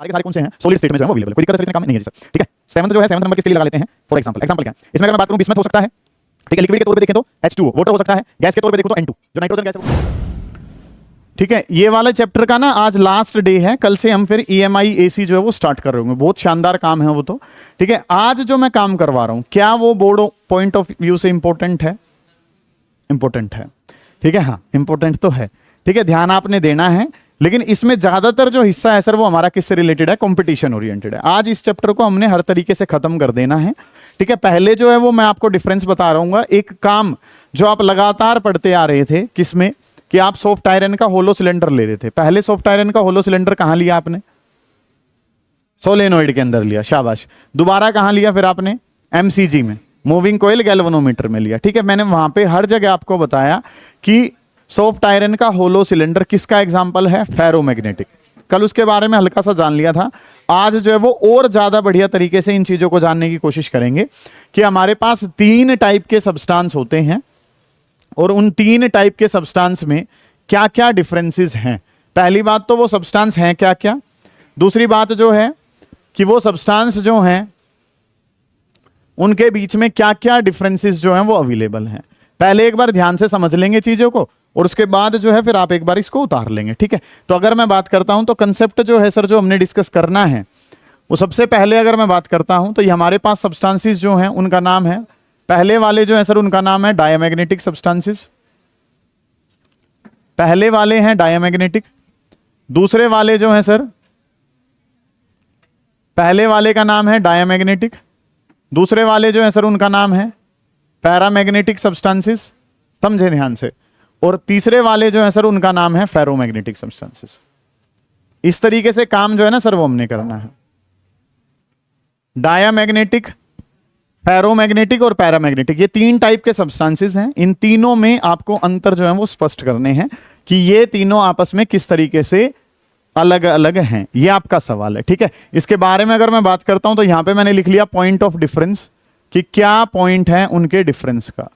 सारे के सारे कौन से हैं सॉलिड स्टेट में जो है वो अवेलेबल, कोई दिक्कत इतने काम नहीं है सर। ठीक है, सेवंथ जो है, सेवंथ नंबर किसके लिए लगा लेते हैं, फॉर एग्जांपल क्या है इसमें, अगर मैं बात करूं बिस्मथ हो सकता है, ठीक है, लिक्विड के तौर पे देखें तो H2O वाटर हो सकता है, गैस के तौर पे देखो तो N2 जो नाइट्रोजन गैस है। ठीक है, ये वाला चैप्टर का ना आज लास्ट डे है, कल से हम फिर EMI AC जो है वो स्टार्ट कर रहे होंगे, बहुत शानदार काम है वो तो। ठीक है, आज जो मैं काम करवा रहा हूं क्या वो बोर्ड पॉइंट ऑफ व्यू से इंपॉर्टेंट है, इंपॉर्टेंट है। ठीक है, हाँ इंपॉर्टेंट तो है। ठीक है, ध्यान आपने देना है, लेकिन इसमें ज्यादातर जो हिस्सा है सर वो हमारा किससे रिलेटेड है, कंपटीशन ओरिएंटेड है। आज इस चैप्टर को हमने हर तरीके से खत्म कर देना है। ठीक है, पहले जो है वो मैं आपको डिफरेंस बता रहा हूँ, एक काम जो आप लगातार पढ़ते आ रहे थे किसमें, कि आप सॉफ्ट आयरन का होलो सिलेंडर ले रहे थे। पहले सॉफ्ट आयरन का होलो सिलेंडर कहां लिया आपने, सोलेनोइड के अंदर लिया, शाबाश। दोबारा कहां लिया फिर आपने, MCG में, मूविंग कोयल गैल्वेनोमीटर में लिया। ठीक है, मैंने वहां पे हर जगह आपको बताया कि सॉफ्ट आयरन का होलो सिलेंडर किसका एग्जांपल है, फेरोमैग्नेटिक। कल उसके बारे में हल्का सा जान लिया था। आज जो है वो और ज्यादा बढ़िया तरीके से इन चीजों को जानने की कोशिश करेंगे कि हमारे पास 3 टाइप के सब्सटेंस होते हैं और उन 3 टाइप के सब्सटेंस में क्या क्या डिफरेंसेस हैं। पहली बात तो वो सब्सटेंस हैं क्या क्या, दूसरी बात जो है कि वो सब्सटेंस जो हैं उनके बीच में क्या क्या डिफरेंसेस जो हैं वो अवेलेबल हैं। पहले एक बार ध्यान से समझ लेंगे चीजों को और उसके बाद जो है फिर आप एक बार इसको उतार लेंगे। ठीक है, तो अगर मैं बात करता हूं तो कंसेप्ट जो है सर जो हमने डिस्कस करना है वो सबसे पहले अगर मैं बात करता हूं तो ये हमारे पास सब्सटेंसेस जो हैं उनका नाम है, पहले वाले जो है सर उनका नाम है डायमैग्नेटिक सब्सटेंसेस, पहले वाले हैं डायमैग्नेटिक। दूसरे वाले जो हैं सर, पहले वाले का नाम है डायमैग्नेटिक, दूसरे वाले जो है सर उनका नाम है पैरामैग्नेटिक सब्सटेंसेस, समझे ध्यान से, और तीसरे वाले जो है सर उनका नाम है फेरोमैग्नेटिक सब्सटेंसेस। इस तरीके से काम जो है ना सर वो हमने करना है, डायमैग्नेटिक, फेरोमैग्नेटिक और पैरामैग्नेटिक, ये 3 टाइप के सब्सटेंसेस हैं। इन तीनों में आपको अंतर जो है वो स्पष्ट करने हैं कि ये तीनों आपस में किस तरीके से अलग अलग हैं, ये आपका सवाल है। ठीक है, इसके बारे में अगर मैं बात करता हूं तो यहां पे मैंने लिख लिया पॉइंट ऑफ डिफरेंस, कि क्या पॉइंट है उनके डिफरेंस का,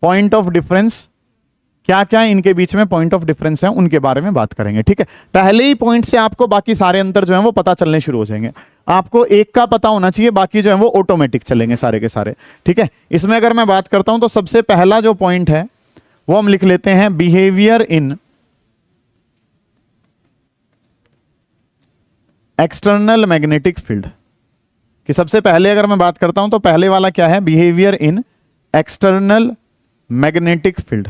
पॉइंट ऑफ डिफरेंस, क्या क्या इनके बीच में पॉइंट ऑफ डिफरेंस है उनके बारे में बात करेंगे। ठीक है, पहले ही पॉइंट से आपको बाकी सारे अंतर जो है वो पता चलने शुरू हो जाएंगे। आपको एक का पता होना चाहिए, बाकी जो है वो ऑटोमेटिक चलेंगे सारे के सारे। ठीक है, इसमें अगर मैं बात करता हूं तो सबसे पहला जो पॉइंट है वो हम लिख लेते हैं behaviour in external magnetic field, कि सबसे पहले अगर मैं बात करता हूं तो पहले वाला क्या है, behaviour in external magnetic field.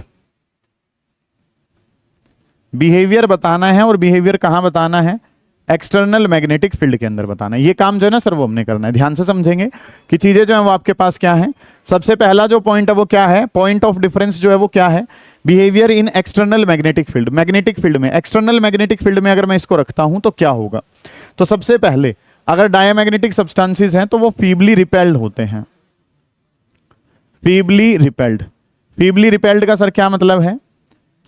Behaviour बताना है और बिहेवियर कहां बताना है, एक्सटर्नल मैग्नेटिक फील्ड के अंदर बताना है। ये काम जो है ना सर वो हमने करना है, ध्यान से समझेंगे कि चीजें जो है वो आपके पास क्या है। सबसे पहला जो पॉइंट है वो क्या है, पॉइंट ऑफ डिफरेंस जो है वो क्या है, behaviour in external magnetic field. Magnetic field में, एक्सटर्नल मैग्नेटिक फील्ड में अगर मैं इसको रखता हूं तो क्या होगा, तो सबसे पहले अगर डायमैग्नेटिक सब्सटेंसेस हैं तो वो फीबली रिपेल्ड होते हैं, फीबली रिपेल्ड। फीबली रिपेल्ड का सर क्या मतलब है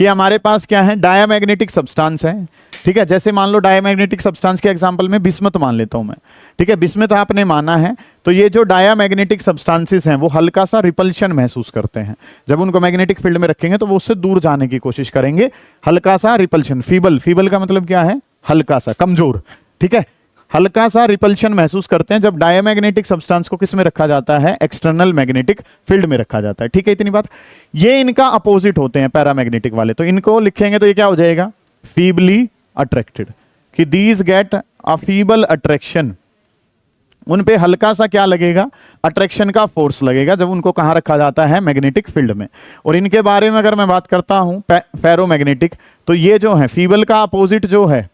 कि हमारे पास क्या है, डायमैग्नेटिक सब्सटेंस है। ठीक है, जैसे मान लो डायमैग्नेटिक सब्सटेंस के एग्जांपल में बिस्मथ मान लेता हूं मैं। ठीक है, बिस्मथ आपने माना है तो ये जो डायमैग्नेटिक सब्सटेंसेस हैं वो हल्का सा रिपल्शन महसूस करते हैं। जब उनको मैग्नेटिक फील्ड में रखेंगे तो वो उससे दूर जाने की कोशिश करेंगे, हल्का सा रिपल्शन। फीबल, फीबल का मतलब क्या है, हल्का सा, कमजोर। ठीक है, हल्का सा रिपल्शन महसूस करते हैं जब डायमैग्नेटिक सब्सटेंस को किस में रखा जाता है, एक्सटर्नल मैग्नेटिक फील्ड में रखा जाता है। ठीक है, इतनी बात। ये इनका अपोजिट होते हैं पैरामैग्नेटिक वाले, तो इनको लिखेंगे तो ये क्या हो जाएगा, फीबली अट्रैक्टेड, कि these get a feeble attraction. उन पे हल्का सा क्या लगेगा, अट्रैक्शन का फोर्स लगेगा जब उनको कहां रखा जाता है, मैग्नेटिक फील्ड में। और इनके बारे में अगर मैं बात करता हूं फेरोमैग्नेटिक, तो ये जो है फीबल का अपोजिट जो है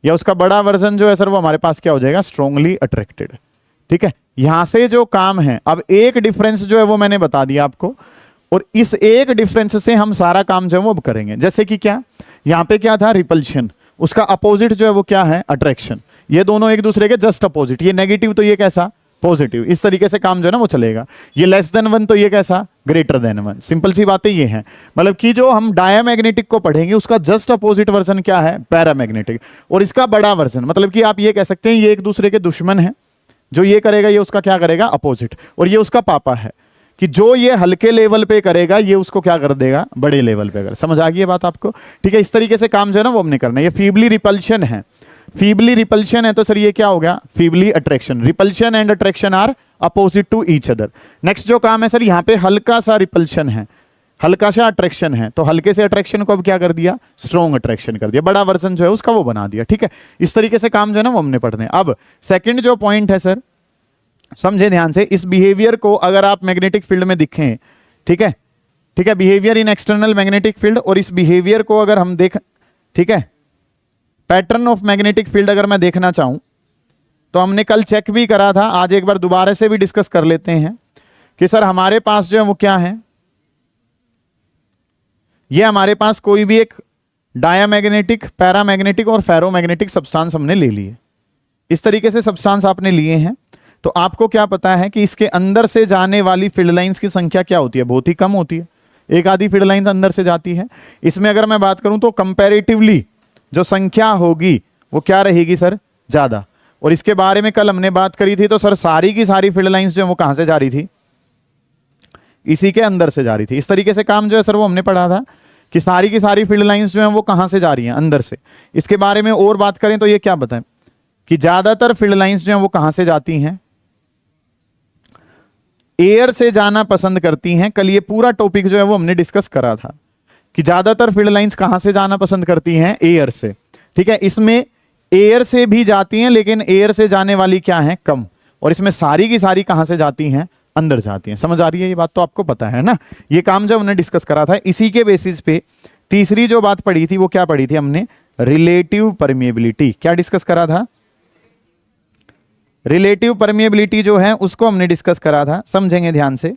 या उसका बड़ा वर्जन जो है सर वो हमारे पास क्या हो जाएगा, स्ट्रांगली अट्रैक्टेड। ठीक है, यहां से जो काम है, अब एक डिफरेंस जो है वो मैंने बता दिया आपको, और इस एक डिफरेंस से हम सारा काम जो है वो अब करेंगे। जैसे कि क्या, यहां पे क्या था, रिपल्शन, उसका अपोजिट जो है वो क्या है, अट्रैक्शन। ये दोनों एक दूसरे के जस्ट अपोजिट, ये नेगेटिव तो ये कैसा, पॉजिटिव। इस तरीके से काम जो है ना वो चलेगा। ये लेस देन 1 तो ये कैसा, ग्रेटर देन 1। सिंपल सी बातें ये हैं, मतलब कि जो हम डायमैग्नेटिक को पढ़ेंगे उसका जस्ट अपोजिट वर्जन क्या है, पैरामैग्नेटिक। और इसका बड़ा वर्जन, मतलब कि आप ये कह सकते हैं ये एक दूसरे के दुश्मन है, जो ये करेगा ये उसका क्या करेगा, अपोजिट, और ये उसका पापा है, कि जो ये हल्के लेवल पे करेगा ये उसको क्या कर देगा, बड़े लेवल पे। अगर समझ आ गई ये बात आपको, ठीक है। इस तरीके से काम जो है ना वो हमने करना है। ये फीबली रिपल्शन है, फीबली रिपल्शन है तो सर ये क्या हो गया, feebly attraction. Repulsion and attraction are opposite to each other. Next जो काम है सर, यहाँ पे हल्का सा रिपल्शन है, हल्का सा अट्रैक्शन है, तो हल्के से अट्रैक्शन को अब क्या कर दिया, स्ट्रॉन्ग अट्रैक्शन कर दिया, बड़ा वर्जन जो है उसका वो बना दिया। ठीक है, इस तरीके से काम जो है ना वो हमने पढ़ने। अब सेकंड जो पॉइंट है सर, समझे ध्यान से, इस बिहेवियर को अगर आप मैग्नेटिक फील्ड में दिखें, ठीक है, ठीक है, behaviour in external magnetic field, और इस बिहेवियर को अगर हम देख, ठीक है, पैटर्न ऑफ मैग्नेटिक फील्ड अगर मैं देखना चाहूं तो हमने कल चेक भी करा था, आज एक बार दोबारा से भी डिस्कस कर लेते हैं कि सर हमारे पास जो है वो क्या है, ये हमारे पास कोई भी एक डायामैग्नेटिक, पैरामैग्नेटिक और फेरोमैग्नेटिक सब्सटेंस हमने ले लिए। इस तरीके से सब्सटेंस आपने लिए हैं, तो आपको क्या पता है कि इसके अंदर से जाने वाली फील्ड लाइंस की संख्या क्या होती है, बहुत ही कम होती है, एक आधी फील्ड लाइन अंदर से जाती है। इसमें अगर मैं बात करूं तो कंपैरेटिवली जो संख्या होगी वो क्या रहेगी सर, ज्यादा। और इसके बारे में कल हमने बात करी थी, तो सर सारी की सारी फील्ड लाइंस जो है वो कहां से जा रही थी, इसी के अंदर से जा रही थी। इस तरीके से काम जो है सर वो हमने पढ़ा था कि सारी की सारी फील्ड लाइंस जो हैं वो कहां से जा रही हैं, अंदर से। इसके बारे में और बात करें तो ये क्या बताएं कि ज्यादातर फील्ड लाइंस जो हैं वो कहां से जाती हैं, एयर से जाना पसंद करती हैं। कल ये पूरा टॉपिक जो है वो हमने डिस्कस करा था कि ज्यादातर फील्ड लाइंस कहां से जाना पसंद करती हैं, एयर से। ठीक है, इसमें एयर से भी जाती हैं, लेकिन एयर से जाने वाली क्या है, कम। और इसमें सारी की सारी कहां से जाती हैं, अंदर जाती हैं। समझ आ रही है ये बात, तो आपको पता है ना, ये काम जब हमने डिस्कस करा था। इसी के बेसिस पे तीसरी जो बात पढ़ी थी वो क्या पढ़ी थी हमने, रिलेटिव परमिएबिलिटी। क्या डिस्कस करा था, रिलेटिव परमिएबिलिटी जो है उसको हमने डिस्कस करा था। समझेंगे ध्यान से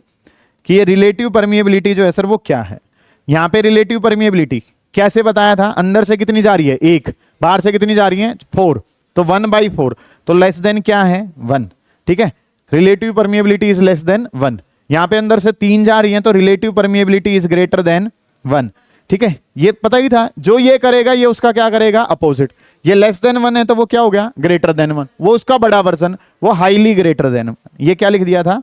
कि ये रिलेटिव परमिएबिलिटी जो है सर वो क्या है। यहां पे रिलेटिव परमिएबिलिटी कैसे बताया था, अंदर से कितनी जा रही है 1, बाहर से कितनी जा रही है 4, तो 1/4, तो लेस देन क्या है 1। ठीक है, relative permeability is less than 1। यहां पे अंदर से 3 जा रही है तो relative permeability is greater than 1। ठीक है, ये पता ही था, जो ये करेगा ये उसका क्या करेगा, अपोजिट। ये लेस देन 1 है तो वो क्या हो गया, ग्रेटर देन 1, वो उसका बड़ा वर्जन, वो हाईली ग्रेटर देन 1। ये क्या लिख दिया था,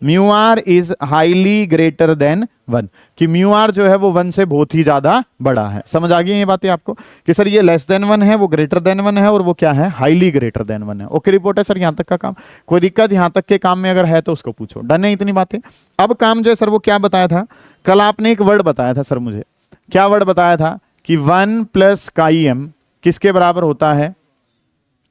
mu r is highly greater than 1, कि म्यू आर जो है वो 1 से बहुत ही ज्यादा बड़ा है। समझ आ गई ये बातें आपको कि सर ये लेस देन 1 है, वो ग्रेटर देन 1 है, और वो क्या है, हाईली ग्रेटर देन 1 है। ओके रिपोर्ट है सर, यहां तक का काम, कोई दिक्कत यहां तक के काम में अगर है तो उसको पूछो। डन है इतनी बातें। अब काम जो है सर वो क्या बताया था, कल आपने एक वर्ड बताया था सर मुझे, क्या वर्ड बताया था कि 1 + chi_m किसके बराबर होता है,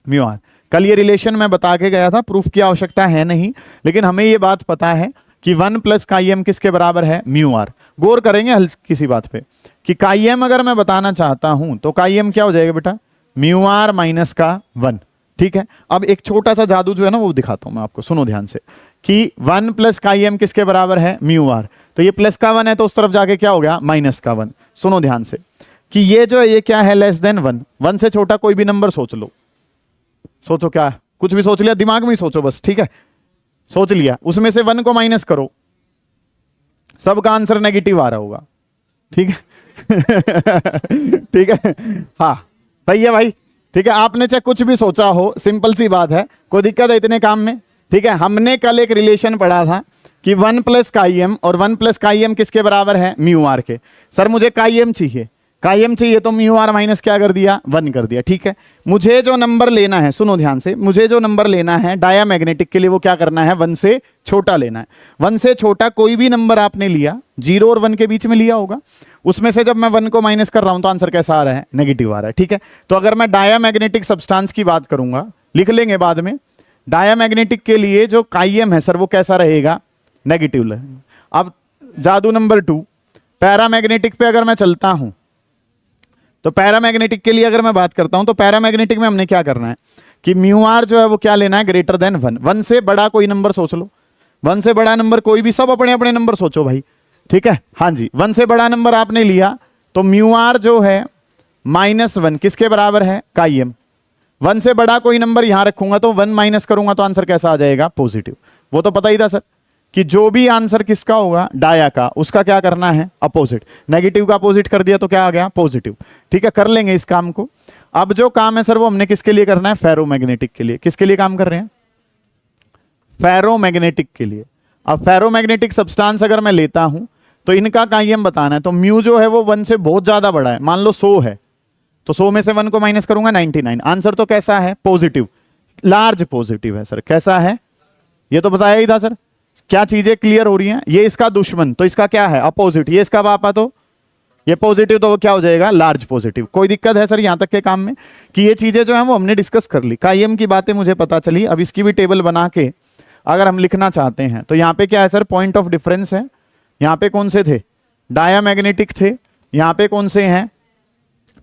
म्यू आर। कल ये रिलेशन मैं बता के गया था, प्रूफ की आवश्यकता है नहीं, लेकिन हमें ये बात पता है कि 1 + chi_m किसके बराबर है, म्यू आर। गौर करेंगे हल किसी बात पे कि chi_m अगर मैं बताना चाहता हूं तो chi_m क्या हो जाएगा बेटा, म्यू आर माइनस का 1। ठीक है, अब एक छोटा सा जादू जो है ना वो दिखाता हूं मैं आपको, सुनो ध्यान से कि 1 + chi_m किसके बराबर है, म्यू आर। तो ये प्लस का 1 है तो उस तरफ जाके क्या हो गया, माइनस का 1। सुनो ध्यान से कि ये जो है ये क्या है, लेस देन 1। 1 से छोटा कोई भी नंबर सोच लो, सोचो क्या, कुछ भी सोच लिया, दिमाग में ही सोचो बस। ठीक है, सोच लिया, उसमें से 1 को माइनस करो, सबका आंसर नेगेटिव आ रहा होगा। ठीक है ठीक है, हाँ सही है भाई। ठीक है, आपने चाहे कुछ भी सोचा हो, सिंपल सी बात है, कोई दिक्कत है इतने काम में। ठीक है, हमने कल एक रिलेशन पढ़ा था कि 1 + chi_m, और 1 + chi_m किसके बराबर है, म्यू आर के। सर मुझे chi_m चाहिए, chi_m चाहिए तो म्यू आर माइनस क्या कर दिया, 1 कर दिया। ठीक है, मुझे जो नंबर लेना है, सुनो ध्यान से, मुझे जो नंबर लेना है डायामैग्नेटिक के लिए वो क्या करना है, 1 से छोटा लेना है। 1 से छोटा कोई भी नंबर आपने लिया, 0 और 1 के बीच में लिया होगा, उसमें से जब मैं 1 को माइनस कर रहा हूं तो आंसर कैसा आ रहा है, नेगेटिव आ रहा है। ठीक है, तो अगर मैं डायामैग्नेटिक सब्सटेंस की बात करूंगा, लिख लेंगे बाद में, डायामैग्नेटिक के लिए जो chi_m है सर वो कैसा रहेगा, नेगेटिव रहेगा। अब जादू नंबर 2, पैरामैग्नेटिक पे अगर मैं चलता हूं तो पैरामैग्नेटिक के लिए अगर मैं बात करता हूं तो पैरामैग्नेटिक में हमने क्या करना है कि म्यू आर जो है वो क्या लेना है, ग्रेटर देन 1। 1 से बड़ा कोई नंबर सोच लो, 1 से बड़ा नंबर कोई भी, सब अपने अपने नंबर सोचो भाई। ठीक है, हाँ जी, 1 से बड़ा नंबर आपने लिया तो म्यू आर जो है -1 किसके बराबर है, chi_m। 1 से बड़ा कोई नंबर यहां रखूंगा तो 1 माइनस करूंगा तो आंसर कैसा आ जाएगा, पॉजिटिव। वो तो पता ही था सर कि जो भी आंसर किसका होगा, डाया का, उसका क्या करना है, अपोजिट। नेगेटिव का अपोजिट कर दिया तो क्या आ गया, पॉजिटिव। ठीक है, कर लेंगे इस काम को। अब जो काम है सर वो हमने किसके लिए करना है, फेरोमैग्नेटिक के लिए। किसके लिए काम कर रहे हैं, फेरोमैग्नेटिक के लिए। अब फेरोमैग्नेटिक सब्सटेंस अगर मैं लेता हूं तो इनका chi_m बताना है, तो म्यू जो है वो 1 से बहुत ज्यादा बड़ा है, मान लो 100 है, तो 100 में से 1 को माइनस करूंगा 99। आंसर तो कैसा है? पॉजिटिव, लार्ज पॉजिटिव है सर। कैसा है? ये तो बताया ही था सर। क्या चीजें क्लियर हो रही हैं? ये इसका दुश्मन तो इसका क्या है? अपोजिट। ये इसका पापा तो ये पॉजिटिव, तो वो क्या हो जाएगा? Large positive. कोई दिक्कत है सर यहां तक के काम में कि ये चीजें जो है वो हमने डिस्कस कर ली, काईएम की बातें मुझे पता चली। अब इसकी भी टेबल बना के अगर हम लिखना चाहते हैं तो यहाँ पे क्या है सर? पॉइंट ऑफ डिफरेंस है। यहाँ पे कौन से थे? डायामैग्नेटिक थे। यहाँ पे कौन से हैं?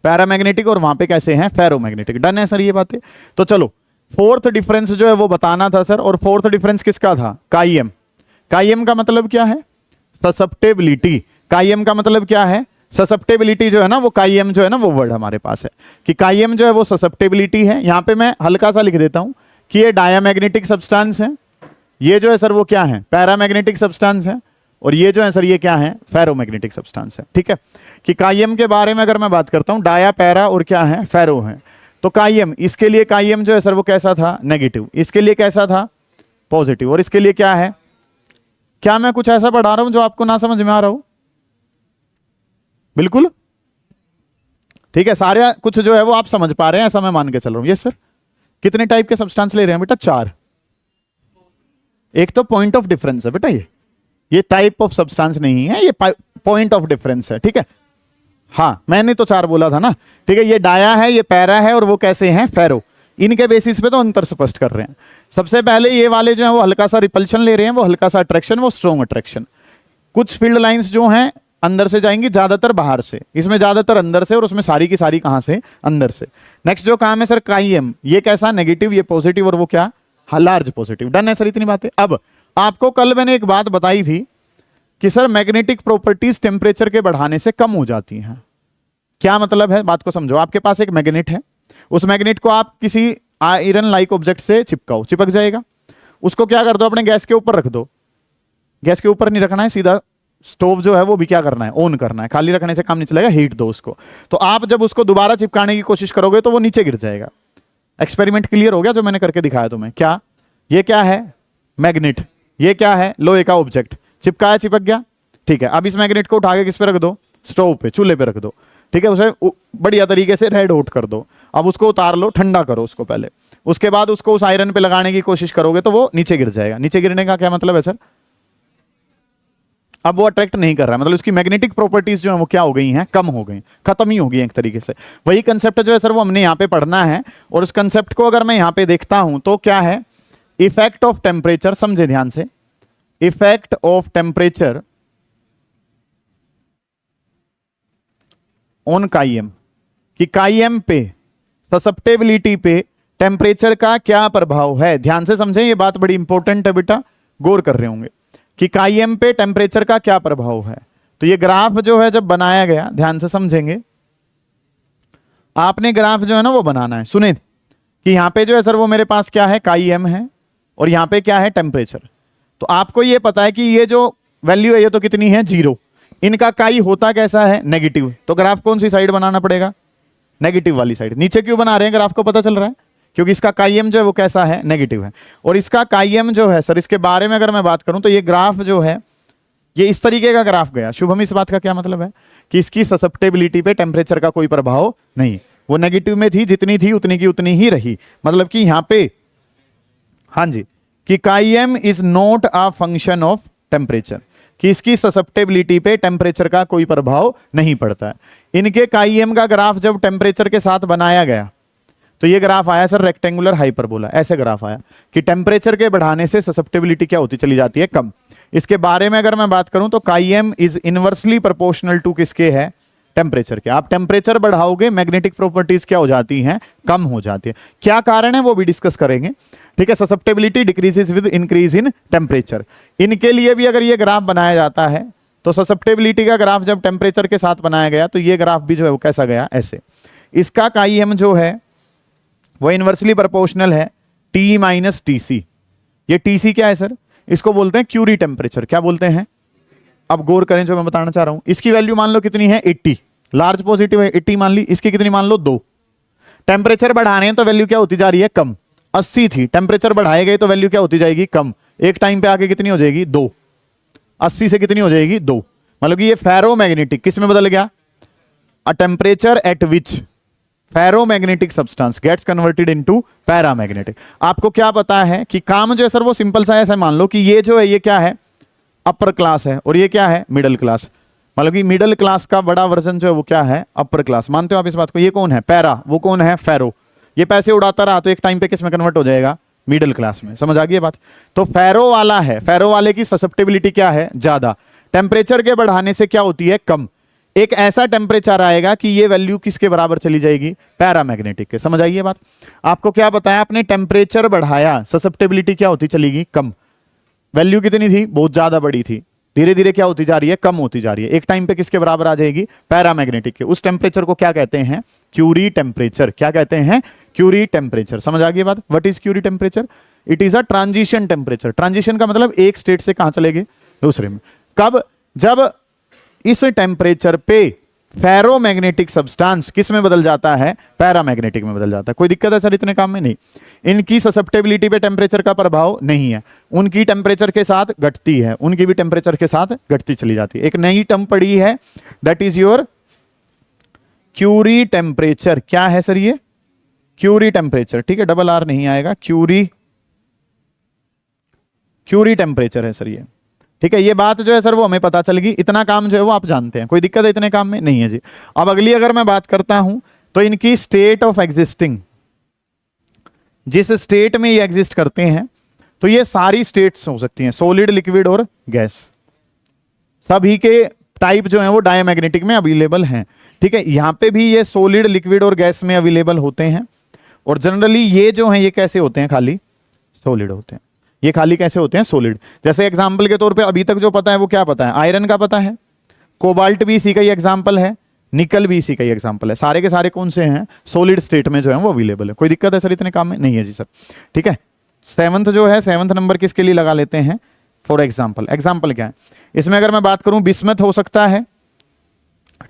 पैरामैग्नेटिक। और वहां पे कैसे हैं? फेरोमैग्नेटिक। डन है सर ये बातें। तो चलो फोर्थ डिफरेंस जो है वो बताना था सर। और फोर्थ डिफरेंस किसका था? काईएम। काईएम का मतलब क्या है? ससेप्टेबिलिटी। काईएम का मतलब क्या है? ससेप्टेबिलिटी जो है ना वो काईएम जो है ना वो वर्ड हमारे पास है कि काईएम जो है वो ससेप्टेबिलिटी है। यहां पे मैं हल्का सा लिख देता हूं कि ये डायामैग्नेटिक सब्सटेंस है, ये जो है सर वो क्या है? पैरामैग्नेटिक सब्सटेंस है, और ये जो है सर ये क्या है? फेरोमैग्नेटिक सब्सटेंस है। ठीक है कि काईएम के बारे में अगर मैं बात करता हूं, डाया, पैरा और क्या है? फेरो है। तो काईएम, इसके लिए काईएम जो है सर वो कैसा था? नेगेटिव। इसके लिए कैसा था? पॉजिटिव। और इसके लिए क्या है? क्या मैं कुछ ऐसा पढ़ा रहा हूं जो आपको ना समझ में आ रहा हो? बिल्कुल ठीक है, सारे कुछ जो है वो आप समझ पा रहे हैं ऐसा मैं मान के चल रहा हूं। Yes sir. कितने टाइप के सब्सटेंस ले रहे हैं बेटा? 4। एक तो पॉइंट ऑफ डिफरेंस है बेटा, ये टाइप ऑफ सब्सटेंस नहीं है, ये पॉइंट ऑफ डिफरेंस है। ठीक है, हाँ मैंने तो 4 बोला था ना। ठीक है, ये डाया है, ये पैरा है, और वो कैसे हैं? फेरो। इनके बेसिस पे तो अंतर स्पष्ट कर रहे हैं। सबसे पहले ये वाले जो है वो हल्का सा रिपल्शन ले रहे हैं, वो हल्का सा अट्रैक्शन, वो स्ट्रॉन्ग अट्रैक्शन। कुछ फील्ड लाइंस जो हैं अंदर से जाएंगी, ज्यादातर बाहर से। इसमें ज्यादातर अंदर से, और उसमें सारी की सारी कहां से? अंदर से। नेक्स्ट जो काम है सर काईएम, ये कैसा? नेगेटिव, ये पॉजिटिव, और वो क्या? Large positive. डन है सर इतनी बातें। अब आपको कल मैंने एक बात बताई थी कि सर मैग्नेटिक प्रॉपर्टीज टेम्परेचर के बढ़ाने से कम हो जाती हैं। क्या मतलब है? बात को समझो। आपके पास एक मैग्नेट है, उस मैग्नेट को आप किसी आयरन लाइक ऑब्जेक्ट से चिपकाओ, चिपक जाएगा। उसको क्या कर दो? अपने गैस के ऊपर रख दो। गैस के ऊपर नहीं रखना है, सीधा स्टोव जो है वो भी क्या करना है? ऑन करना है। खाली रखने से काम नहीं चलेगा, हीट दो उसको। तो आप जब उसको दोबारा चिपकाने की कोशिश करोगे तो वो नीचे गिर जाएगा। एक्सपेरिमेंट क्लियर हो गया जो मैंने करके दिखाया तुम्हें? क्या ये क्या है? मैग्नेट। ये क्या है? लोहे का ऑब्जेक्ट। चिपकाया, चिपक गया। ठीक है, अब इस मैग्नेट को उठा के किस पे रख दो? स्टोव पे, चूल्हे पे रख दो। ठीक है, उसे बढ़िया तरीके से रेड हॉट कर दो। अब उसको उतार लो, ठंडा करो उसको पहले। उसके बाद उसको उस आयरन पे लगाने की कोशिश करोगे तो वो नीचे गिर जाएगा। नीचे गिरने का क्या मतलब है सर? अब वो अट्रैक्ट नहीं कर रहा है, मतलब उसकी मैग्नेटिक प्रॉपर्टीज जो है वो क्या हो गई हैं? कम हो गई, खत्म ही हो गई एक तरीके से। वही कंसेप्ट जो है सर वो हमने यहाँ पे पढ़ना है। और उस कंसेप्ट को अगर मैं यहाँ पे देखता हूं तो क्या है? Effect of temperature. समझे ध्यान से, इफेक्ट ऑफ टेम्परेचर ऑन काईएम, कि काईएम पे, ससेप्टेबिलिटी पे टेम्परेचर का क्या प्रभाव है। ध्यान से समझें, ये बात बड़ी इंपॉर्टेंट है बेटा, गौर कर रहे होंगे कि काईएम पे टेम्परेचर का क्या प्रभाव है। तो ये ग्राफ जो है जब बनाया गया, ध्यान से समझेंगे, आपने ग्राफ जो है ना वो बनाना है। सुने कि यहां पे जो है सर वो मेरे पास क्या है? काईएम है, और यहां पे क्या है? टेम्परेचर। तो आपको ये पता है कि ये जो वैल्यू है ये तो कितनी है? 0। इनका काई होता कैसा है? नेगेटिव। तो ग्राफ कौन सी साइड बनाना पड़ेगा? नेगेटिव वाली साइड। नीचे क्यों बना रहे हैं? ग्राफ को पता चल रहा है, क्योंकि इसका काईएम जो है वो कैसा है? नेगेटिव है। और इसका काईएम जो है सर, इसके बारे में अगर मैं बात करूं तो ये ग्राफ जो है ये इस तरीके का ग्राफ गया। शुभम, इस बात का क्या मतलब है? कि इसकी ससेप्टेबिलिटी पे टेम्परेचर का कोई प्रभाव नहीं, वो नेगेटिव में थी, जितनी थी उतनी की उतनी ही रही। मतलब कि यहां पे, हाँ जी, कि chi m is not a function of temperature, कि इसकी ससेप्टेबिलिटी पे टेम्परेचर का कोई प्रभाव नहीं पड़ता है। इनके काईएम का ग्राफ जब टेम्परेचर के साथ बनाया गया तो ये ग्राफ आया सर रेक्टेंगुलर हाइपरबोला। ऐसे ग्राफ आया कि टेम्परेचर के बढ़ाने से ससेप्टेबिलिटी क्या होती चली जाती है? कम। इसके बारे में अगर मैं बात करूं तो काईएम इज इनवर्सली प्रोपोर्शनल टू किसके है? टेम्परेचर के। आप टेम्परेचर बढ़ाओगे, मैग्नेटिक प्रॉपर्टीज क्या हो जाती हैं? कम हो जाती है। क्या कारण है वो भी डिस्कस करेंगे। ठीक है, susceptibility decreases with increase in temperature. इनके लिए भी अगर ये ग्राफ बनाया जाता है तो ससेप्टेबिलिटी का ग्राफ जब टेम्परेचर के साथ बनाया गया तो ये ग्राफ भी जो है वो कैसा गया? ऐसे। इसका काईएम जो है वो इनवर्सली प्रोपोर्शनल है T माइनस TC। ये TC क्या है सर? इसको बोलते हैं क्यूरी टेम्परेचर। क्या बोलते हैं? अब गौर करें जो मैं बताना चाह रहा हूं। इसकी वैल्यू मान लो कितनी है? 80। लार्ज पॉजिटिव है, 80 मान ली। इसकी कितनी मान लो? 2। टेम्परेचर बढ़ा रहे हैं तो वैल्यू क्या होती जा रही है? कम। 80 थी, टेम्परेचर बढ़ाए गए तो वैल्यू क्या होती जाएगी? कम। एक टाइम पे आके कितनी हो जाएगी? 2। 80 से कितनी हो जाएगी? 2। मतलब कि ये फेरोमैग्नेटिक किस में बदल गया? A temperature at which ferromagnetic substance gets converted into paramagnetic. आपको क्या पता है कि काम जो है सर वो सिंपल सा है, मान लो कि ये जो है ये क्या है, अपर क्लास है, और ये क्या है, मिडिल क्लास। मतलब कि मिडिल क्लास का बड़ा वर्जन जो है वो क्या है, अपर क्लास। मानते हो आप इस बात को? ये कौन है, पैरा, वो कौन है, फेरो। ये पैसे उड़ाता रहा तो एक टाइम पे किस में कन्वर्ट हो जाएगा, मिडिल क्लास में। समझ आ गई बात? तो फेरो वाला है, फेरो वाले की ससेप्टिबिलिटी क्या है, ज्यादा। टेम्परेचर के बढ़ाने से क्या होती है, कम। एक ऐसा टेम्परेचर आएगा कि ये वैल्यू किसके बराबर चली जाएगी, पैरामैग्नेटिक के। समझ आइए बात? आपको क्या बताया, आपने टेम्परेचर बढ़ाया, ससेप्टिबिलिटी क्या होती चलेगी, कम। वैल्यू कितनी थी, बहुत ज्यादा बड़ी थी, धीरे धीरे क्या होती जा रही है, कम होती जा रही है। एक टाइम पे किसके बराबर आ जाएगी, पैरामैग्नेटिक के। उस टेम्परेचर को क्या कहते हैं, क्यूरी टेम्परेचर। क्या कहते हैं, क्यूरी टेम्परेचर। समझ आ गई बात? What is Curie temperature? It is a transition temperature. Transition का मतलब एक स्टेट से कहां चले गए, दूसरे में। कब, जब इस टेम्परेचर पे फेरोमैग्नेटिक सब्सटेंस किस में बदल जाता है, पैरामैग्नेटिक में बदल जाता है। कोई दिक्कत है सर इतने काम में? नहीं। इनकी ससेप्टेबिलिटी पे टेम्परेचर का प्रभाव नहीं है, उनकी टेम्परेचर के साथ घटती है, उनकी भी टेम्परेचर के साथ घटती चली जाती है। एक नई टर्म पड़ी है, that is your Curie temperature. क्या है सर ये, क्यूरी टेम्परेचर। ठीक है, डबल आर नहीं आएगा, क्यूरी, क्यूरी टेम्परेचर है सर ये। ठीक है, ये बात जो है सर वो हमें पता चल गई। इतना काम जो है वो आप जानते हैं। कोई दिक्कत है इतने काम में? नहीं है जी। अब अगली अगर मैं बात करता हूं तो इनकी स्टेट ऑफ एग्जिस्टिंग, जिस स्टेट में ये एग्जिस्ट करते हैं, तो ये सारी स्टेट्स हो सकती हैं, सॉलिड, लिक्विड और गैस। सभी के टाइप जो है वो डायमैग्नेटिक में अवेलेबल हैं। ठीक है, यहां पे भी ये सॉलिड, लिक्विड और गैस में अवेलेबल होते हैं। और जनरली ये जो है ये कैसे होते हैं, खाली सॉलिड होते हैं। ये खाली कैसे होते हैं, सॉलिड। जैसे एग्जांपल के तौर पे अभी तक जो पता है वो क्या पता है, आयरन का पता है, कोबाल्ट भी इसी का ही एग्जांपल है, निकल भी इसी का ही एग्जांपल है। सारे के सारे कौन से हैं, सॉलिड स्टेट में जो है वो अवेलेबल है। कोई दिक्कत है सर इतने काम में? नहीं है जी सर। ठीक है, सेवंथ जो है, सेवंथ नंबर किसके लिए लगा लेते हैं, फॉर एग्जाम्पल। एग्जाम्पल क्या है इसमें, अगर मैं बात करूं, बिस्मथ हो सकता है।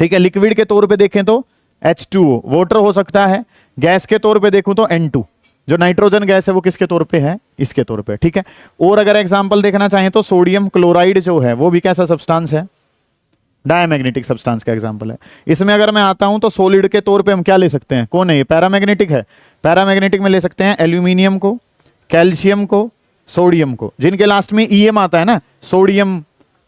ठीक है, लिक्विड के तौर पे देखें तो H2O, वाटर हो सकता है। गैस के तौर पे देखूं तो N2, जो नाइट्रोजन गैस है वो किसके तौर पे है, इसके तौर पे। ठीक है, और अगर एग्जांपल देखना चाहें तो सोडियम क्लोराइड जो है वो भी कैसा सब्सटेंस है, डायमैग्नेटिक सब्सटेंस का एग्जांपल है। इसमें अगर मैं आता हूं तो सॉलिड के तौर पे हम क्या ले सकते हैं, कौन है ये, पैरामैग्नेटिक है। पैरामैग्नेटिक में ले सकते हैं एल्यूमिनियम को, कैल्शियम को, सोडियम को, जिनके लास्ट में EM आता है ना, सोडियम,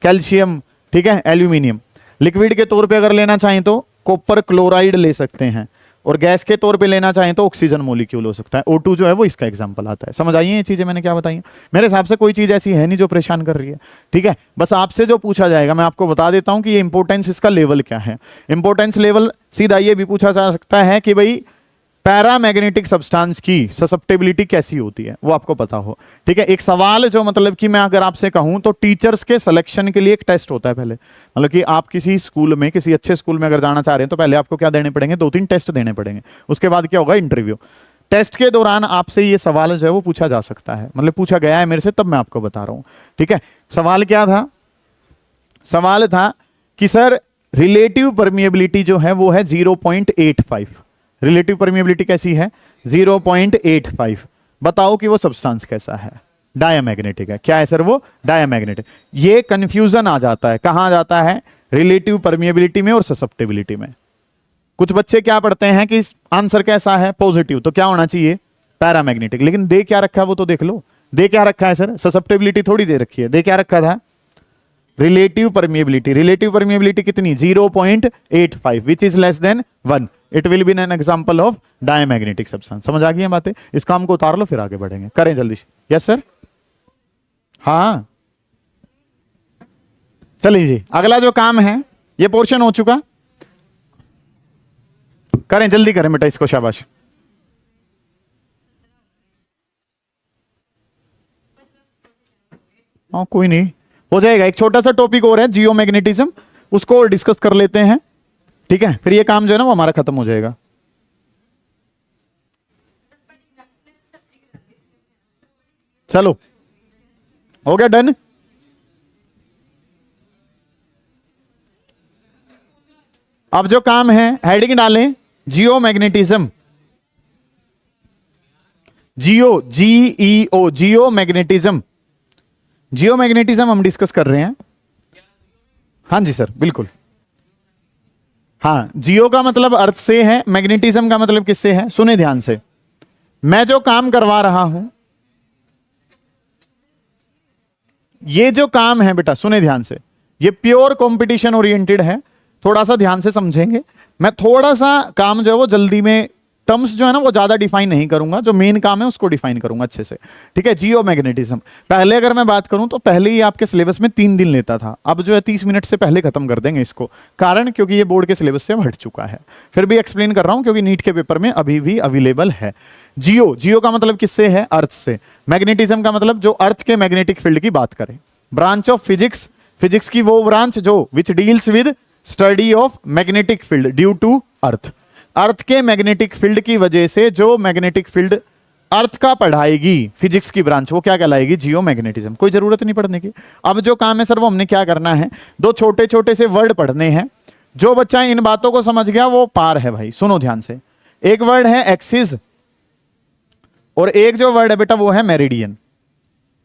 कैल्शियम, ठीक है, एल्यूमिनियम। लिक्विड के तौर पे अगर लेना चाहें तो कॉपर क्लोराइड ले सकते हैं, और गैस के तौर पे लेना चाहें तो ऑक्सीजन मॉलिक्यूल हो सकता है, O2 जो है वो इसका एग्जांपल आता है। समझ आइए ये चीजें मैंने क्या बताई? मेरे हिसाब से कोई चीज ऐसी है नहीं जो परेशान कर रही है। ठीक है, बस आपसे जो पूछा जाएगा मैं आपको बता देता हूं कि ये इंपॉर्टेंस, इसका लेवल क्या है। इंपॉर्टेंस लेवल सीधा ये भी पूछा जा सकता है कि भाई पैरामैग्नेटिक सब्सटेंस की ससेप्टेबिलिटी कैसी होती है, वो आपको पता हो। ठीक है, एक सवाल जो मतलब कि मैं अगर आपसे कहूं तो टीचर्स के सिलेक्शन के लिए एक टेस्ट होता है पहले। मतलब कि आप किसी स्कूल में, किसी अच्छे स्कूल में अगर जाना चाह रहे हैं तो पहले आपको क्या देने पड़ेंगे, 2-3 टेस्ट देने पड़ेंगे। उसके बाद क्या होगा, इंटरव्यू। टेस्ट के दौरान आपसे ये सवाल जो है वो पूछा जा सकता है, मतलब पूछा गया है मेरे से, तब मैं आपको बता रहा हूं। ठीक है, सवाल क्या था, सवाल था कि सर रिलेटिव परमिएबिलिटी जो है वो है 0.85। रिलेटिव परमिएबिलिटी कैसी है, 0.85। बताओ कि वो सब्सटेंस कैसा है, डायमैग्नेटिक है। क्या है सर वो, डायमैग्नेटिक। ये कंफ्यूजन आ जाता है, कहां आ जाता है, रिलेटिव परमिएबिलिटी में और ससेप्टेबिलिटी में। कुछ बच्चे क्या पढ़ते हैं कि आंसर कैसा है, पॉजिटिव, तो क्या होना चाहिए, पैरामैग्नेटिक। लेकिन दे क्या रखा है वो तो देख लो, दे क्या रखा है सर, ससेप्टेबिलिटी थोड़ी दे रखी है, दे क्या रखा था, रिलेटिव परमिएबिलिटी। रिलेटिव परमिएबिलिटी कितनी, 0.85, which is less than 1। It will be an example of diamagnetic substance. समझ आ गई है बातें? इस काम को उतार लो फिर आगे बढ़ेंगे, करें जल्दी। यस सर, हाँ चलिए जी, अगला जो काम है ये पोर्शन हो चुका, करें जल्दी करें बेटा इसको, शाबाश। हाँ कोई नहीं, हो जाएगा। एक छोटा सा टॉपिक और है, जियोमैग्नेटिज्म, उसको और डिस्कस कर लेते हैं। ठीक है, फिर ये काम जो है ना वो हमारा खत्म हो जाएगा। चलो हो गया, डन। अब जो काम है हेडिंग डालें, जियोमैग्नेटिज्म। जियो, GEO, जियोमैग्नेटिज्म। जियोमैग्नेटिज्म हम डिस्कस कर रहे हैं। हाँ जी सर, बिल्कुल। हाँ, जियो का मतलब अर्थ से है, मैग्नेटिज्म का मतलब किससे है? सुने ध्यान से, मैं जो काम करवा रहा हूं, ये जो काम है बेटा सुने ध्यान से, ये प्योर कंपटीशन ओरिएंटेड है। थोड़ा सा ध्यान से समझेंगे, मैं थोड़ा सा काम जो है वो जल्दी में, टर्म्स जो है ना वो ज्यादा डिफाइन नहीं करूंगा, जो मेन काम है उसको डिफाइन करूंगा अच्छे से, ठीक है। जियो मैग्नेटिज्म, पहले अगर मैं बात करूं तो पहले ही आपके सिलेबस में 3 दिन लेता था, अब जो है 30 मिनट से पहले खत्म कर देंगे इसको, कारण क्योंकि ये बोर्ड के सिलेबस से हट चुका है। फिर भी एक्सप्लेन कर रहा हूं क्योंकि नीट के पेपर में अभी भी अवेलेबल है। जियो, जियो का मतलब किससे है? अर्थ से। मैग्नेटिज्म का मतलब जो अर्थ के मैग्नेटिक फील्ड की बात करें। ब्रांच ऑफ फिजिक्स, फिजिक्स की वो ब्रांच जो which deals with study of magnetic field due to earth, earth के मैग्नेटिक फील्ड की वजह से जो मैग्नेटिक फील्ड अर्थ का पढ़ाएगी फिजिक्स की ब्रांच, वो क्या कहलाएगी? Geomagnetism. कोई जरूरत नहीं पढ़ने की। अब जो काम है सर वो हमने क्या करना है, दो छोटे छोटे से वर्ड पढ़ने हैं। जो बच्चा इन बातों को समझ गया वो पार है भाई। सुनो ध्यान से, एक वर्ड है एक्सिस और एक जो वर्ड है बेटा वो है मेरिडियन।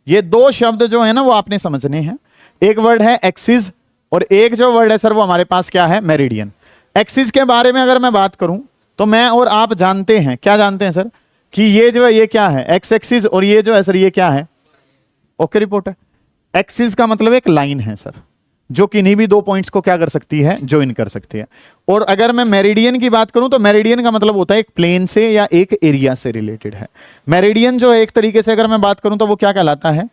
ये दो शब्द जो है ना वो आपने समझने हैं। एक वर्ड है एक्सिस और एक जो वर्ड है सर वो हमारे पास क्या है? मेरिडियन। एक्सिस के बारे में अगर मैं बात करूं तो मैं और आप जानते हैं, क्या जानते हैं सर? कि ये जो है ये क्या है? एक्स एक्सिस, और ये जो है सर ये क्या है? ओके रिपोर्ट है। एक्सिस का मतलब एक लाइन है सर, जो किन्हीं भी दो पॉइंट्स को क्या कर सकती है? ज्वाइन कर सकती है। और अगर मैं मेरिडियन की बात करूं तो मेरिडियन का मतलब होता है एक प्लेन से या एक एरिया से रिलेटेड है। मेरिडियन जो है एक तरीके से अगर मैं बात करूं तो वो क्या कहलाता है?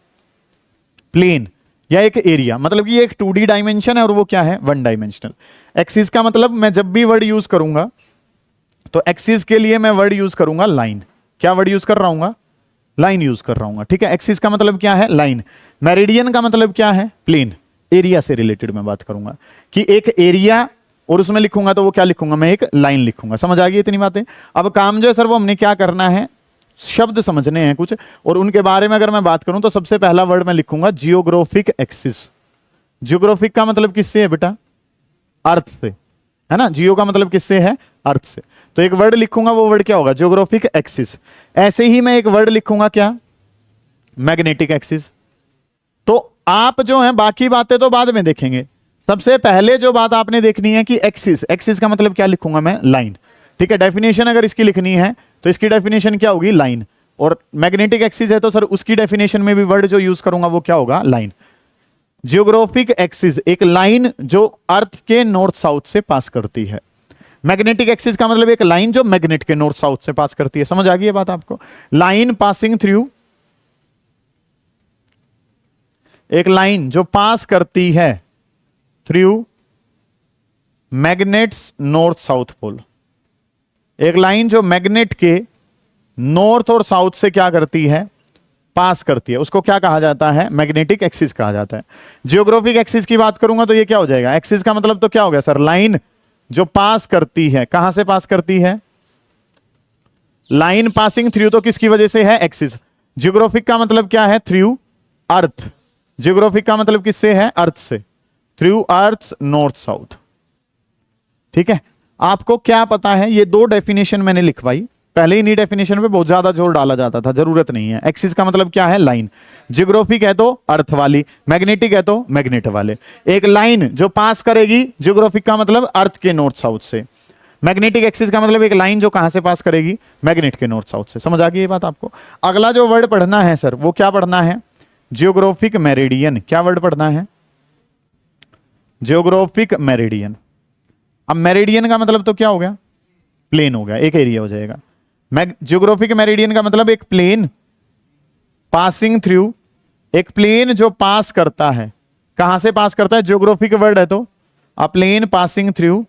प्लेन या एक एरिया, मतलब कि एक 2D डायमेंशन है और वो क्या है? 1 डायमेंशनल। एक्सिस का मतलब मैं जब भी वर्ड यूज करूंगा तो एक्सिस के लिए मैं वर्ड यूज करूंगा लाइन। क्या वर्ड यूज कर रहा हूं? लाइन यूज कर रहा हूं, ठीक है। एक्सिस का मतलब क्या है? लाइन। मेरिडियन का मतलब क्या है? प्लेन, एरिया से रिलेटेड मैं बात करूंगा कि एक एरिया, और उसमें लिखूंगा तो वो क्या लिखूंगा? मैं एक लाइन लिखूंगा। समझ आ गई इतनी बातें? अब काम जो है सर वो हमने क्या करना है, शब्द समझने हैं कुछ, और उनके बारे में अगर मैं बात करूं तो सबसे पहला वर्ड मैं लिखूंगा जियोग्राफिक एक्सिस। जियोग्राफिक का मतलब किससे है बेटा? अर्थ से, है ना। जियो का मतलब किससे है? अर्थ से। तो एक वर्ड लिखूंगा, वो वर्ड क्या होगा? Geographic axis. ऐसे ही मैं एक वर्ड लिखूंगा क्या? Magnetic axis. तो आप जो है बाकी बातें तो बाद में देखेंगे, सबसे पहले जो बात आपने देखनी है कि एक्सिस, एक्सिस का मतलब क्या लिखूंगा मैं? लाइन, ठीक है। डेफिनेशन अगर इसकी लिखनी है तो इसकी डेफिनेशन क्या होगी? लाइन। और मैग्नेटिक एक्सिस है तो सर उसकी डेफिनेशन में भी वर्ड जो यूज करूंगा वो क्या होगा? लाइन। जियोग्राफिक एक्सिस एक लाइन जो अर्थ के नॉर्थ साउथ से पास करती है। मैग्नेटिक एक्सिस का मतलब एक लाइन जो मैग्नेट के नॉर्थ साउथ से पास करती है। समझ आ गई ये बात आपको? लाइन पासिंग थ्रू, एक लाइन जो पास करती है through magnets north south pole. एक लाइन जो मैग्नेट के नॉर्थ और साउथ से क्या करती है? पास करती है, उसको क्या कहा जाता है? मैग्नेटिक एक्सिस कहा जाता है। जियोग्राफिक एक्सिस की बात करूंगा तो ये क्या हो जाएगा? एक्सिस का मतलब तो क्या हो गया सर? लाइन जो पास करती है। कहां से पास करती है? लाइन पासिंग थ्रू, तो किसकी वजह से है? एक्सिस। जियोग्राफिक का मतलब क्या है? Through earth. जियोग्राफिक का मतलब किससे है? अर्थ से। थ्रू अर्थ नॉर्थ साउथ, ठीक है। आपको क्या पता है? ये दो डेफिनेशन मैंने लिखवाई, पहले इन्हीं डेफिनेशन पे बहुत ज्यादा जोर डाला जाता था, जरूरत नहीं है। एक्सिस का मतलब क्या है? लाइन। जियोग्राफिक है तो अर्थ वाली, मैग्नेटिक है तो मैग्नेट वाले। एक लाइन जो पास करेगी, जियोग्राफिक का मतलब अर्थ के नॉर्थ साउथ से। मैग्नेटिक एक्सिस का मतलब एक लाइन जो कहां से पास करेगी? मैग्नेट के नॉर्थ साउथ से। समझ आ गई ये बात आपको? अगला जो वर्ड पढ़ना है सर वो क्या पढ़ना है? Geographic meridian. क्या वर्ड पढ़ना है? Geographic meridian. अब मेरिडियन का मतलब तो क्या हो गया? प्लेन हो गया, एक एरिया हो जाएगा। जियोग्राफिक मेरिडियन का मतलब एक प्लेन पासिंग थ्रू, एक प्लेन जो पास करता है। कहां से पास करता है? जियोग्राफिक वर्ड है तो अ प्लेन पासिंग थ्रू।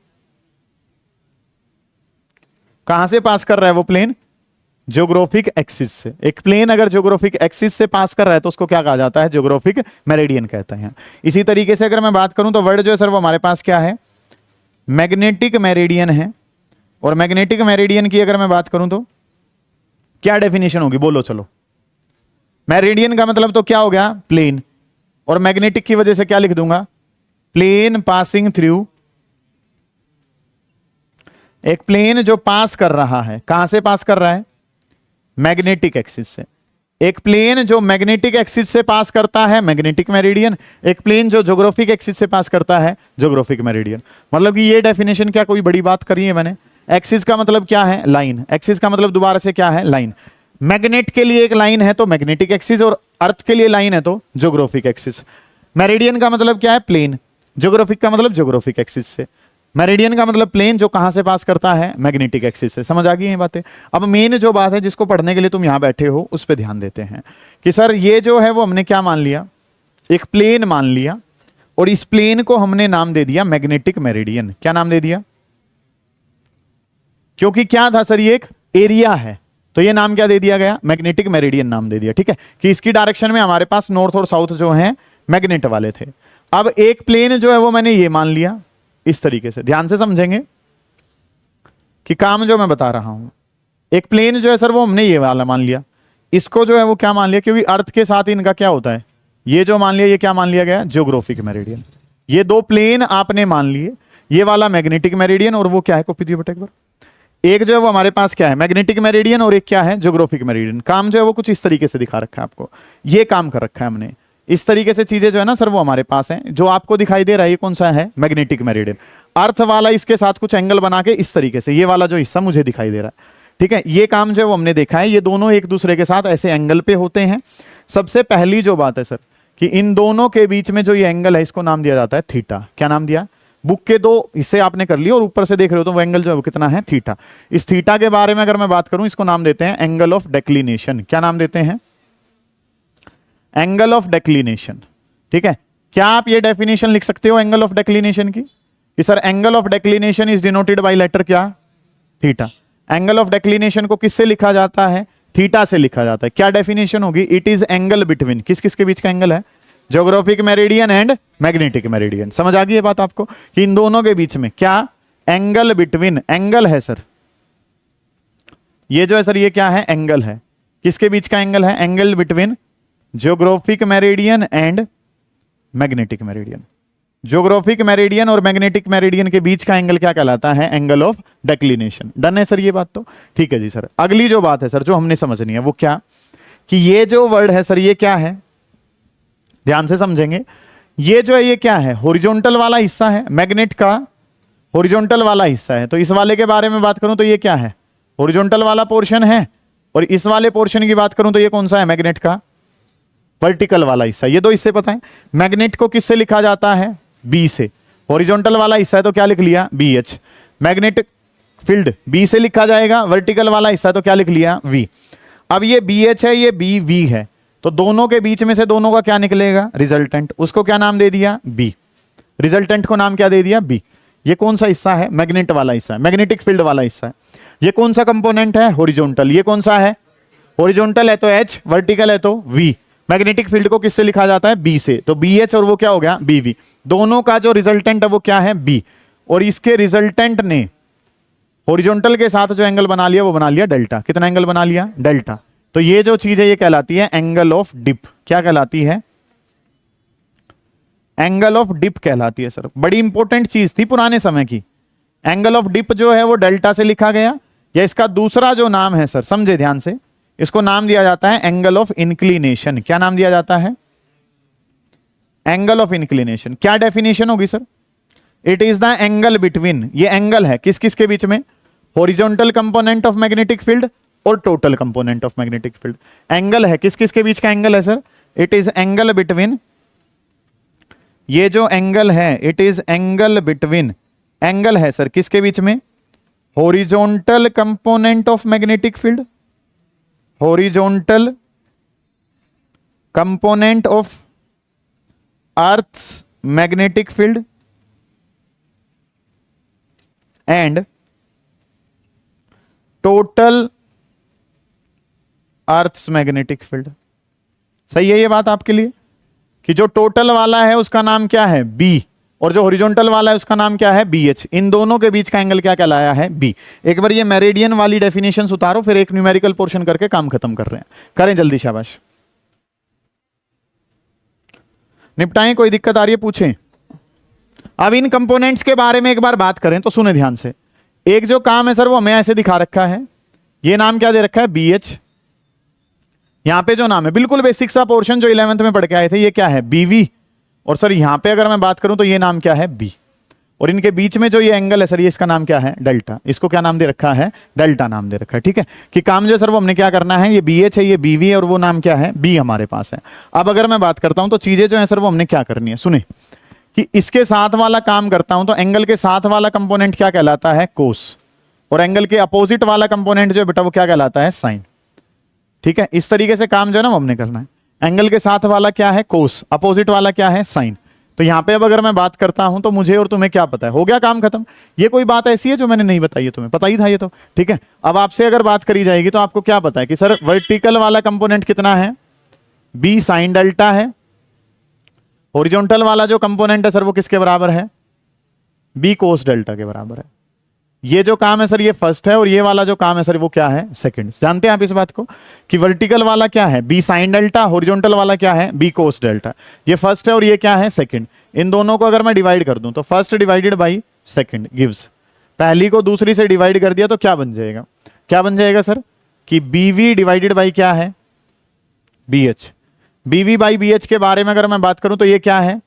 कहां से पास कर रहा है वो प्लेन? जियोग्राफिक एक्सिस से। एक प्लेन अगर जियोग्राफिक एक्सिस से पास कर रहा है तो उसको क्या कहा जाता है? जियोग्राफिक मेरिडियन कहते हैं। इसी तरीके से अगर मैं बात करूं तो वर्ड जो है सर वो हमारे पास क्या है? मैग्नेटिक मेरिडियन है। और मैग्नेटिक मेरिडियन की अगर मैं बात करूं तो क्या डेफिनेशन होगी? बोलो चलो। मेरिडियन का मतलब तो क्या हो गया? प्लेन। और मैग्नेटिक की वजह से क्या लिख दूंगा? प्लेन पासिंग थ्रू, एक प्लेन जो पास कर रहा है। कहां से पास कर रहा है? मैग्नेटिक एक्सिस से। एक प्लेन जो मैग्नेटिक एक्सिस से पास करता है मैग्नेटिक मेरिडियन, एक प्लेन जो ज्योग्राफिक एक्सिस से पास करता है ज्योग्राफिक मेरिडियन। मतलब कि ये डेफिनेशन क्या कोई बड़ी बात करी है मैंने। एक्सिस का मतलब क्या है, लाइन। एक्सिस का मतलब दोबारा से क्या है, लाइन। मैग्नेट के लिए एक लाइन है तो मैग्नेटिक एक्सिस, और अर्थ के लिए लाइन है तो ज्योग्राफिक एक्सिस। मेरिडियन का मतलब क्या है, प्लेन। ज्योग्राफिक का मतलब ज्योग्राफिक एक्सिस से। मेरिडियन का मतलब प्लेन जो कहां से पास करता है, मैग्नेटिक एक्सिस से। समझ आ गई ये बातें। अब मेन जो बात है जिसको पढ़ने के लिए तुम यहां बैठे हो उस पर ध्यान देते हैं कि सर ये जो है वो हमने क्या मान लिया, एक प्लेन मान लिया, और इस प्लेन को हमने नाम दे दिया मैग्नेटिक मेरिडियन। क्या नाम दे दिया, क्योंकि क्या था सर, ये एक एरिया है तो ये नाम क्या दे दिया गया, मैग्नेटिक मेरिडियन नाम दे दिया। ठीक है, कि इसकी डायरेक्शन में हमारे पास नॉर्थ और साउथ जो है मैग्नेट वाले थे। अब एक प्लेन जो है वो मैंने ये मान लिया इस तरीके से, ध्यान से समझेंगे कि काम जो मैं बता रहा हूं। एक प्लेन जो है सर वो हमने ये वाला मान लिया, इसको जो है वो क्या मान लिया, क्योंकि अर्थ के साथ इनका क्या होता है, ये जो मान लिया ये क्या मान लिया गया, ज्योग्राफिक मेरिडियन। ये दो प्लेन आपने मान लिए, ये वाला मैग्नेटिक मेरिडियन और वो क्या है, कॉपी दियो बेटा एक बार। एक जो है वो हमारे पास क्या है, मैग्नेटिक मेरिडियन, और एक क्या है, ज्योग्राफिक मेरिडियन। काम जो है वो कुछ इस तरीके से दिखा रखा है आपको, ये काम कर रखा है हमने। इस तरीके से चीजें जो है ना सर वो हमारे पास हैं। जो आपको दिखाई दे रहा है ये कौन सा है, मैग्नेटिक मेरिडियन। अर्थ वाला इसके साथ कुछ एंगल बना के इस तरीके से, ये वाला जो हिस्सा मुझे दिखाई दे रहा है। ठीक है, ये काम जो है वो हमने देखा है, ये दोनों एक दूसरे के साथ ऐसे एंगल पे होते हैं। सबसे पहली जो बात है सर कि इन दोनों के बीच में जो ये एंगल है इसको नाम दिया जाता है थीटा। क्या नाम दिया, बुक के दो हिस्से आपने कर लिए और ऊपर से देख रहे हो तो वो एंगल जो है वो कितना है, थीटा। इस थीटा के बारे में अगर मैं बात करूं, इसको नाम देते हैं एंगल ऑफ डेक्लिनेशन। क्या नाम देते हैं, एंगल ऑफ डेक्लिनेशन। ठीक है, क्या आप ये डेफिनेशन लिख सकते हो एंगल ऑफ डेक्लिनेशन की, कि sir angle of declination is denoted by letter क्या, थीटा। एंगल ऑफ डेक्लिनेशन को किससे लिखा जाता है, थीटा से लिखा जाता है। क्या डेफिनेशन होगी, इट इज एंगल बिटवीन, किस किस के बीच का एंगल है, geographic meridian and magnetic meridian. समझ आ गई ये बात आपको कि इन दोनों के बीच में क्या, एंगल बिटवीन, एंगल है सर ये जो है सर ये क्या है, एंगल है। किसके बीच का एंगल है, angle between geographic meridian and magnetic meridian. Geographic meridian और मैग्नेटिक मेरिडियन के बीच का एंगल क्या कहलाता है, एंगल ऑफ डेक्लिनेशन। डन है सर ये बात तो, ठीक है जी सर। अगली जो बात है सर जो हमने समझनी है वो क्या, कि ये जो वर्ड है सर ये क्या है, ध्यान से समझेंगे। ये जो है ये क्या है, हॉरिजॉन्टल वाला हिस्सा है, मैग्नेट का हॉरिजॉन्टल वाला हिस्सा है। तो इस वाले के बारे में बात करूं तो ये क्या है, हॉरिजॉन्टल वाला पोर्शन है, और इस वाले पोर्शन की बात करूं तो ये कौन सा है, मैग्नेट का वर्टिकल वाला हिस्सा। ये दो हिस्से पता है। मैग्नेट को किससे लिखा जाता है, बी से। हॉरिजॉन्टल वाला हिस्सा है तो क्या लिख लिया, B H. Magnetic field B से लिखा जाएगा, वर्टिकल वाला हिस्सा है तो क्या लिख लिया, वी। अब ये बी एच है, ये बी वी है, तो दोनों के बीच में से दोनों का क्या निकलेगा, रिजल्टेंट। उसको क्या नाम दे दिया, बी। रिजल्टेंट को नाम क्या दे दिया, बी। ये कौन सा हिस्सा है, मैग्नेट वाला हिस्सा है, मैग्नेटिक फील्ड वाला हिस्सा है। ये कौन सा कंपोनेंट है, हॉरिजॉन्टल। ये कौन सा है, हॉरिजॉन्टल है तो एच, वर्टिकल है तो वी। मैग्नेटिक फील्ड को किससे लिखा जाता है, बी से, तो बी एच और वो क्या हो गया, बी वी। दोनों का जो रिजल्टेंट है वो क्या है, बी। और इसके रिजल्टेंट ने हॉरिजॉन्टल के साथ जो एंगल बना लिया वो बना लिया डेल्टा। कितना एंगल बना लिया, डेल्टा। तो ये जो चीज है ये कहलाती है एंगल ऑफ डिप। क्या कहलाती है, एंगल ऑफ डिप कहलाती है सर। बड़ी इंपॉर्टेंट चीज थी पुराने समय की। एंगल ऑफ डिप जो है वो डेल्टा से लिखा गया, या इसका दूसरा जो नाम है सर, समझे ध्यान से, इसको नाम दिया जाता है एंगल ऑफ इंक्लिनेशन। क्या नाम दिया जाता है, एंगल ऑफ इंक्लिनेशन। क्या डेफिनेशन होगी sir, it is the angle between, ये एंगल है किस किस के बीच में, horizontal component of magnetic field और total component of magnetic field. Angle है किस किस के बीच का एंगल है sir, it is angle between, ये जो एंगल है it is angle between, angle है सर किसके बीच में, horizontal component of magnetic field, horizontal component of earth's magnetic field and total earth's magnetic field. सही है ये बात आपके लिए, कि जो टोटल वाला है उसका नाम क्या है, बी, और जो हॉरिजॉन्टल वाला है उसका नाम क्या है, बी एच। इन दोनों के बीच का एंगल क्या कहलाया है, बी। एक बार ये मेरिडियन वाली डेफिनेशन उतारो, फिर एक न्यूमेरिकल पोर्शन करके काम खत्म कर रहे हैं। करें जल्दी, शाबाश, निपटाएं। कोई दिक्कत आ रही है पूछें। अब इन कंपोनेंट्स के बारे में एक बार बात करें तो सुने ध्यान से। एक जो काम है सर वो हमें ऐसे दिखा रखा है, ये नाम क्या दे रखा है, बी एच। यहाँ पे जो नाम है बिल्कुल बेसिक सा पोर्शन जो 11th में पढ़ के आए थे, ये क्या है बीवी, और सर यहाँ पे अगर मैं बात करूं तो ये नाम क्या है बी, और इनके बीच में जो ये एंगल है सर ये इसका नाम क्या है डेल्टा, इसको क्या नाम दे रखा है डेल्टा नाम दे रखा है। ठीक है कि काम जो सर वो हमने क्या करना है, ये बी एच है, ये बीवी है, और वो नाम क्या है बी हमारे पास है। अब अगर मैं बात करता हूं तो चीजें जो है सर वो हमने क्या करनी है, सुने कि इसके साथ वाला काम करता हूं तो एंगल के साथ वाला कंपोनेंट क्या कहलाता है कोस, और एंगल के अपोजिट वाला कंपोनेंट जो है बेटा वो क्या कहलाता है साइन। ठीक है, इस तरीके से काम जो है ना वो हमने करना है। एंगल के साथ वाला क्या है कोस, अपोजिट वाला क्या है साइन। तो यहां पे अब अगर मैं बात करता हूं तो मुझे और तुम्हें क्या पता है, हो गया काम खत्म। ये कोई बात ऐसी है जो मैंने नहीं बताई है, तुम्हें पता ही था ये तो। ठीक है, अब आपसे अगर बात करी जाएगी तो आपको क्या पता है कि सर वर्टिकल वाला कंपोनेंट कितना है, बी साइन डेल्टा है। हॉरिजॉन्टल वाला जो कंपोनेंट है सर वो किसके बराबर है, बी कोस डेल्टा के बराबर है। ये जो काम है सर ये फर्स्ट है, और ये वाला जो काम है सर वो क्या है सेकंड। जानते हैं आप इस बात को कि वर्टिकल वाला क्या है बी साइन डेल्टा, हॉरिजॉन्टल वाला क्या है बी कोस डेल्टा। ये फर्स्ट है और ये क्या है सेकंड। इन दोनों को अगर मैं डिवाइड कर दूं तो first divided by second gives, पहली को दूसरी से डिवाइड कर दिया तो क्या बन जाएगा, क्या बन जाएगा सर कि बीवी डिवाइडेड बाई क्या है बी एच। बीवी बाई बी एच के बारे में अगर मैं बात करूं तो ये क्या है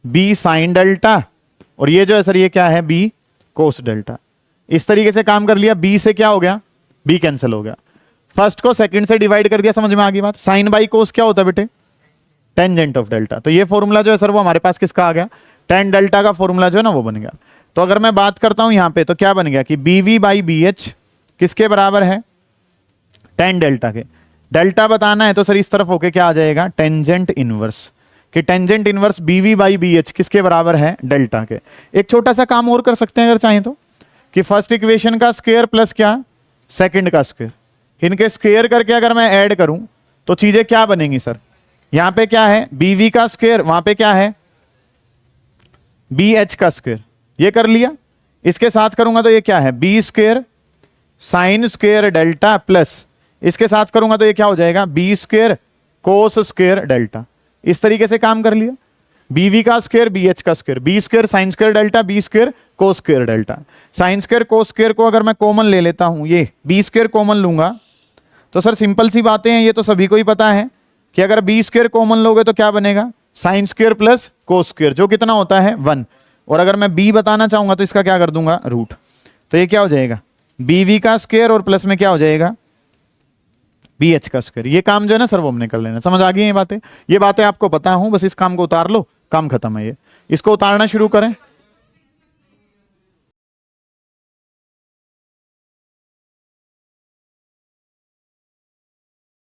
बी साइन डेल्टा, और ये जो है सर ये क्या है बी कोस डेल्टा। इस तरीके से काम कर लिया, बी से क्या हो गया बी कैंसिल हो गया, फर्स्ट को सेकंड से डिवाइड कर दिया। समझ में आ गई बात। साइन बाई कोस क्या होता है बेटे टेंजेंट ऑफ डेल्टा। तो ये फॉर्मूला जो है सर वो हमारे पास किसका आ गया, टेन डेल्टा का फॉर्मूला जो है ना वो बन गया। तो अगर मैं बात करता हूं यहां पे तो क्या बन गया कि बीवी बाई बी एच किसके बराबर है टेन डेल्टा के। डेल्टा बताना है तो सर इस तरफ होके क्या आ जाएगा टेंजेंट इनवर्स, कि टेंजेंट इनवर्स बीवी बाई बी एच किसके बराबर है डेल्टा के। एक छोटा सा काम और कर सकते हैं अगर चाहें तो, कि फर्स्ट इक्वेशन का स्क्वायर प्लस क्या सेकंड का स्क्वायर, इनके स्क्वायर करके अगर मैं ऐड करूं तो चीजें क्या बनेंगी सर, यहां पे क्या है बीवी का स्क्वायर, वहां पे क्या है बी एच का स्क्वायर, ये कर लिया। इसके साथ करूंगा तो ये क्या है B square sine square delta plus इसके साथ करूंगा तो ये क्या हो जाएगा B square cos square delta. इस तरीके से काम कर लिया, बीवी का स्क्वायर बी एच का square, B square sine square delta, B square cos square delta. Sine square cos square को अगर मैं कॉमन ले लेता हूं, ये बी स्क्वायर कॉमन लूंगा तो सर सिंपल सी बातें हैं, ये तो सभी को ही पता है कि अगर बी स्क्वायर कॉमन लोगे तो क्या बनेगा sine square plus cos square, जो कितना होता है 1। और अगर मैं बी बताना चाहूंगा तो इसका क्या कर दूंगा रूट। तो ये क्या हो जाएगा बीवी का स्क्वायर और प्लस में क्या हो जाएगा बी एच का स्क्वायर। ये काम जो है ना सर वो हमने कर लेना। समझ आ गई ये बातें आपको पता हूं, बस इस काम को उतार लो, काम खत्म है। ये इसको उतारना शुरू करें।